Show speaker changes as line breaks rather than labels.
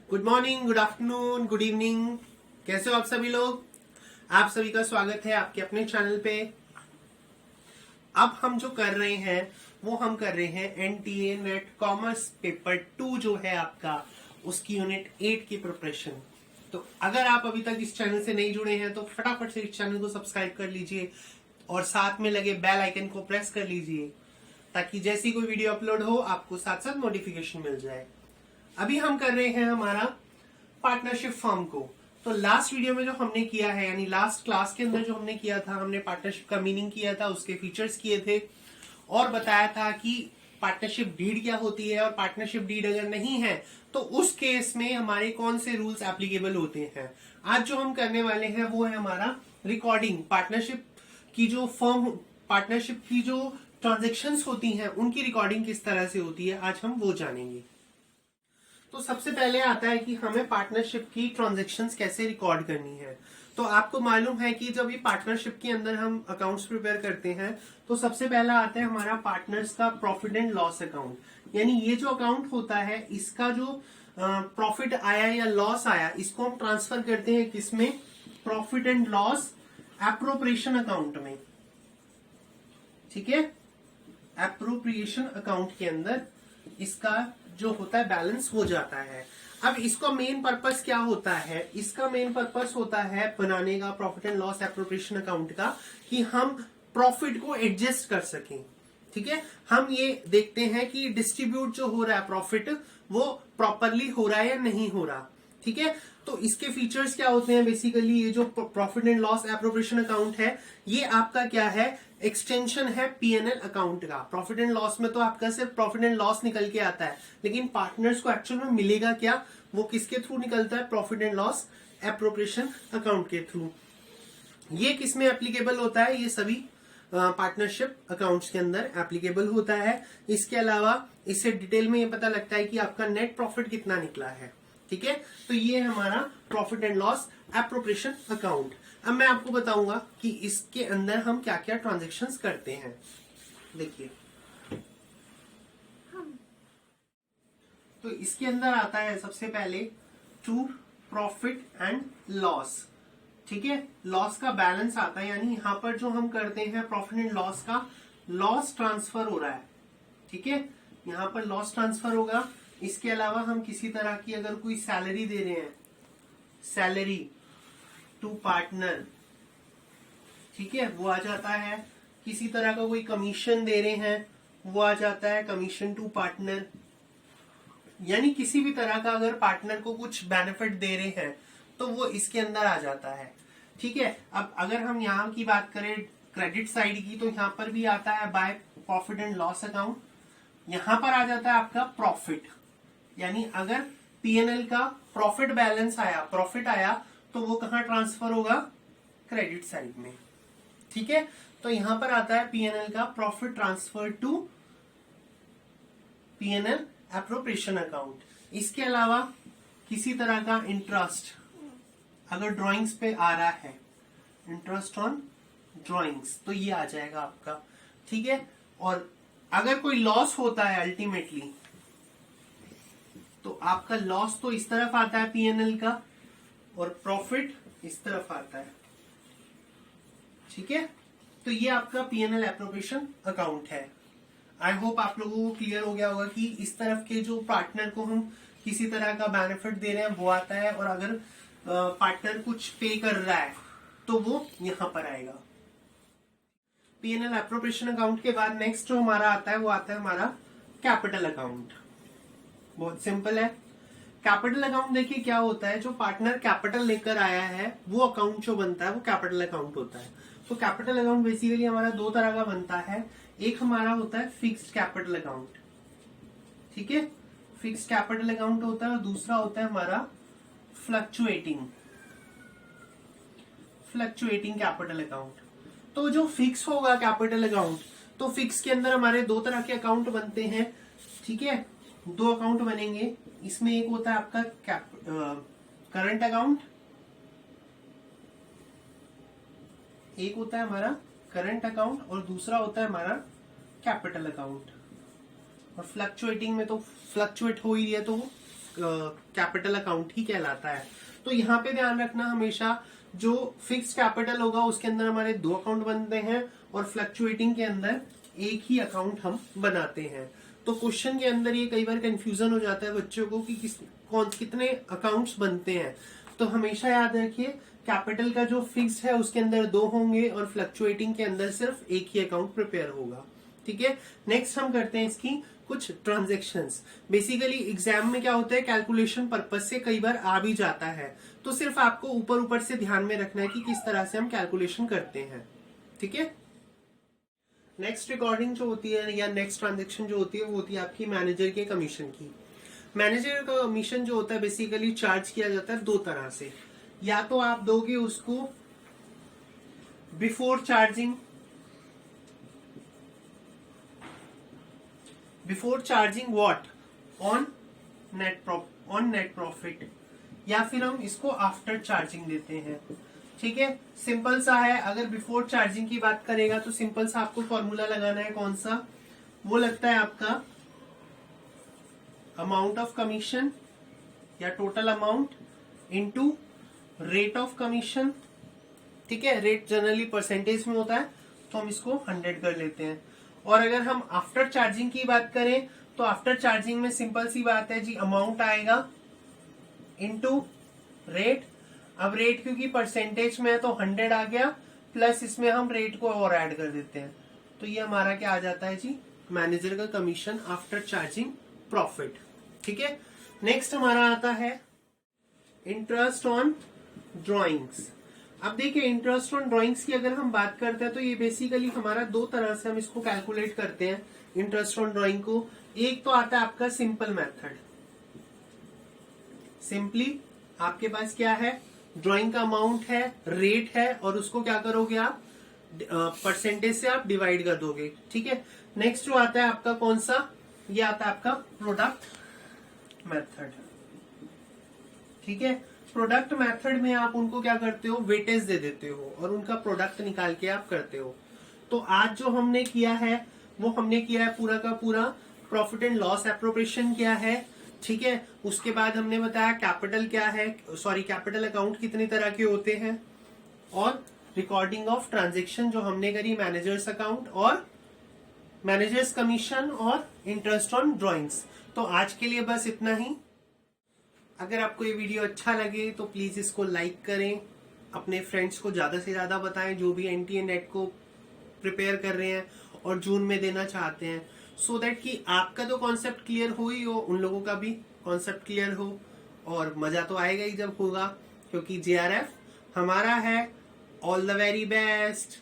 Good morning, good afternoon, good evening. कैसे हो आप सभी लोग? आप सभी का स्वागत है आपके अपने चैनल पे। अब हम जो कर रहे हैं वो हम कर रहे हैं एनटीए नेट कॉमर्स पेपर 2 जो है आपका, उसकी यूनिट 8 की प्रिपरेशन। तो अगर आप अभी तक इस चैनल से नहीं जुड़े हैं तो फटाफट से इस चैनल को सब्सक्राइब कर लीजिए और साथ में लगे बेल आइकन को प्रेस कर लीजिए ताकि जैसी कोई वीडियो अपलोड हो आपको साथ साथ नोटिफिकेशन मिल जाए। अभी हम कर रहे हैं हमारा पार्टनरशिप फॉर्म को। तो लास्ट वीडियो में जो हमने किया है, यानी लास्ट क्लास के अंदर जो हमने किया था, हमने पार्टनरशिप का मीनिंग किया था, उसके फीचर्स किए थे और बताया था कि पार्टनरशिप डीड क्या होती है और पार्टनरशिप डीड अगर नहीं है तो उस केस में हमारे कौन से रूल्स एप्लीकेबल होते हैं। आज जो हम करने वाले हैं वो है हमारा रिकॉर्डिंग। पार्टनरशिप की जो ट्रांजेक्शन्स होती हैं उनकी रिकॉर्डिंग किस तरह से होती है, आज हम वो जानेंगे। तो सबसे पहले आता है कि हमें पार्टनरशिप की ट्रांजैक्शंस कैसे रिकॉर्ड करनी है। तो आपको मालूम है कि जब ये पार्टनरशिप के अंदर हम अकाउंट्स प्रिपेयर करते हैं तो सबसे पहला आता है हमारा पार्टनर्स का प्रॉफिट एंड लॉस अकाउंट। यानी ये जो अकाउंट होता है इसका जो प्रॉफिट आया या लॉस आया इसको हम ट्रांसफर करते हैं किसमें? Profit and loss appropriation account में। ठीक है, एप्रोप्रिएशन अकाउंट के अंदर इसका जो होता है बैलेंस हो जाता है। अब इसका मेन पर्पस क्या होता है? इसका मेन पर्पस होता है बनाने का profit and loss appropriation account का कि हम प्रॉफिट को एडजस्ट कर सकें। ठीक है, हम ये देखते हैं कि डिस्ट्रीब्यूट जो हो रहा है प्रॉफिट वो प्रॉपरली हो रहा है या नहीं हो रहा। ठीक है, तो इसके फीचर्स क्या होते हैं? बेसिकली ये जो profit and loss appropriation account है ये आपका क्या है? एक्सटेंशन है पीएनएल अकाउंट का। प्रॉफिट एंड लॉस में तो आपका सिर्फ प्रॉफिट एंड लॉस निकल के आता है, लेकिन पार्टनर्स को एक्चुअल में मिलेगा क्या? वो किसके थ्रू निकलता है? Profit and loss appropriation account के थ्रू। ये किसमें एप्लीकेबल होता है? ये सभी पार्टनरशिप अकाउंट्स के अंदर एप्लीकेबल होता है। इसके अलावा इससे डिटेल में ये पता लगता है कि आपका नेट प्रॉफिट कितना निकला है। ठीक है, तो ये हमारा profit and loss appropriation account. अब मैं आपको बताऊंगा कि इसके अंदर हम क्या क्या ट्रांजेक्शन्स करते हैं। देखिए, तो इसके अंदर आता है सबसे पहले टू प्रॉफिट एंड लॉस। ठीक है, लॉस का बैलेंस आता है, यानी यहां पर जो हम करते हैं प्रॉफिट एंड लॉस का लॉस ट्रांसफर हो रहा है। ठीक है, यहां पर लॉस ट्रांसफर होगा। इसके अलावा हम किसी तरह की अगर कोई सैलरी दे रहे हैं, सैलरी टू पार्टनर, ठीक है, वो आ जाता है। किसी तरह का कोई कमीशन दे रहे हैं वो आ जाता है कमीशन टू पार्टनर। यानी किसी भी तरह का अगर पार्टनर को कुछ बेनिफिट दे रहे हैं तो वो इसके अंदर आ जाता है। ठीक है, अब अगर हम यहाँ की बात करें क्रेडिट साइड की, तो यहाँ पर भी आता है by profit and loss account. यहां पर आ जाता है आपका प्रॉफिट, यानी अगर पीएनएल का प्रॉफिट बैलेंस आया, प्रॉफिट आया, तो वो कहां ट्रांसफर होगा? क्रेडिट साइड में। ठीक है, तो यहां पर आता है पीएनएल का profit transfer to PNL appropriation account. इसके अलावा किसी तरह का इंटरेस्ट अगर ड्राइंग्स पे आ रहा है, इंटरेस्ट ऑन ड्राइंग्स, तो ये आ जाएगा आपका। ठीक है, और अगर कोई लॉस होता है अल्टीमेटली तो आपका लॉस तो इस तरफ आता है पीएनएल का और प्रॉफिट इस तरफ आता है। ठीक है, तो ये आपका पीएनएल एप्रोप्रिएशन अकाउंट है। आई होप आप लोगों को क्लियर हो गया होगा कि इस तरफ के जो पार्टनर को हम किसी तरह का बेनिफिट दे रहे हैं वो आता है, और अगर पार्टनर कुछ पे कर रहा है तो वो यहां पर आएगा। पीएनएल एप्रोप्रिएशन अकाउंट के बाद नेक्स्ट जो हमारा आता है वो आता है हमारा कैपिटल अकाउंट। बहुत सिंपल है। कैपिटल अकाउंट देखिए क्या होता है, जो पार्टनर कैपिटल लेकर आया है वो अकाउंट जो बनता है वो कैपिटल अकाउंट होता है। तो कैपिटल अकाउंट बेसिकली हमारा दो तरह का बनता है। एक हमारा होता है फिक्स्ड कैपिटल अकाउंट। ठीक है, फिक्स्ड कैपिटल अकाउंट होता है, और दूसरा होता है हमारा फ्लक्चुएटिंग कैपिटल अकाउंट। तो जो फिक्स होगा कैपिटल अकाउंट, तो फिक्स के अंदर हमारे दो तरह के अकाउंट बनते हैं। ठीक है, दो अकाउंट बनेंगे। इसमें एक होता है आपका करंट अकाउंट, एक होता है हमारा करंट अकाउंट और दूसरा होता है हमारा कैपिटल अकाउंट। और फ्लक्चुएटिंग में तो फ्लक्चुएट हो ही है तो कैपिटल अकाउंट ही कहलाता है। तो यहाँ पे ध्यान रखना हमेशा, जो फिक्स्ड कैपिटल होगा उसके अंदर हमारे 2 अकाउंट बनते हैं और फ्लक्चुएटिंग के अंदर एक ही अकाउंट हम बनाते हैं। तो क्वेश्चन के अंदर ये कई बार कंफ्यूजन हो जाता है बच्चों को कि कितने अकाउंट्स बनते हैं। तो हमेशा याद रखिए, कैपिटल का जो फिक्स्ड है उसके अंदर 2 होंगे और फ्लक्चुएटिंग के अंदर सिर्फ एक ही अकाउंट प्रिपेयर होगा। ठीक है, नेक्स्ट हम करते हैं इसकी कुछ ट्रांजेक्शन्स। बेसिकली एग्जाम में क्या होता है, कैलकुलेशन पर्पज से कई बार आ भी जाता है, तो सिर्फ आपको ऊपर ऊपर से ध्यान में रखना है कि किस तरह से हम कैलकुलेशन करते हैं। ठीक है, नेक्स्ट रिकॉर्डिंग जो होती है या नेक्स्ट ट्रांजेक्शन जो होती है वो होती है आपकी मैनेजर के कमीशन की। मैनेजर का कमीशन जो होता है बेसिकली चार्ज किया जाता है 2 तरह से। या तो आप दोगे उसको before charging what on net profit, या फिर हम इसको आफ्टर चार्जिंग देते हैं। ठीक है, सिंपल सा है। अगर बिफोर चार्जिंग की बात करेगा तो सिंपल सा आपको फॉर्मूला लगाना है। कौन सा? वो लगता है आपका अमाउंट ऑफ कमीशन या total amount into rate of commission. ठीक है, रेट जनरली परसेंटेज में होता है तो हम इसको 100 कर लेते हैं। और अगर हम आफ्टर चार्जिंग की बात करें तो आफ्टर चार्जिंग में सिंपल सी बात है जी, अमाउंट आएगा इनटू रेट। अब रेट क्योंकि परसेंटेज में है तो 100 आ गया, प्लस इसमें हम रेट को और ऐड कर देते हैं, तो ये हमारा क्या आ जाता है जी, मैनेजर का कमीशन आफ्टर चार्जिंग प्रॉफिट। ठीक है, नेक्स्ट हमारा आता है इंटरेस्ट ऑन ड्रॉइंग्स। अब देखिए, इंटरेस्ट ऑन ड्रॉइंग्स की अगर हम बात करते हैं तो ये बेसिकली हमारा 2 तरह से हम इसको कैलकुलेट करते हैं इंटरेस्ट ऑन ड्रॉइंग को। एक तो आता है आपका सिंपल मेथड। सिंपली आपके पास क्या है, ड्राइंग का अमाउंट है, रेट है, और उसको क्या करोगे आप, परसेंटेज से आप डिवाइड कर दोगे। ठीक है, नेक्स्ट जो आता है आपका कौन सा, ये आता है आपका प्रोडक्ट मेथड। ठीक है, प्रोडक्ट मेथड में आप उनको क्या करते हो, वेटेज दे देते हो और उनका प्रोडक्ट निकाल के आप करते हो। तो आज जो हमने किया है वो हमने किया है पूरा का पूरा प्रॉफिट एंड लॉस एप्रोप्रिएशन क्या है। ठीक है, उसके बाद हमने बताया कैपिटल क्या है, कैपिटल अकाउंट कितनी तरह के होते हैं, और रिकॉर्डिंग ऑफ ट्रांजेक्शन जो हमने करी, मैनेजर्स अकाउंट और मैनेजर्स कमीशन और इंटरेस्ट ऑन ड्रॉइंग्स। तो आज के लिए बस इतना ही। अगर आपको ये वीडियो अच्छा लगे तो प्लीज इसको लाइक करें, अपने फ्रेंड्स को ज्यादा से ज्यादा बताएं जो भी एनटीए नेट को प्रिपेयर कर रहे हैं और जून में देना चाहते हैं, सो दैट कि आपका तो कॉन्सेप्ट क्लियर हो ही हो, उन लोगों का भी कॉन्सेप्ट क्लियर हो। और मजा तो आएगा ही जब होगा, क्योंकि जेआरएफ हमारा है। All the very best.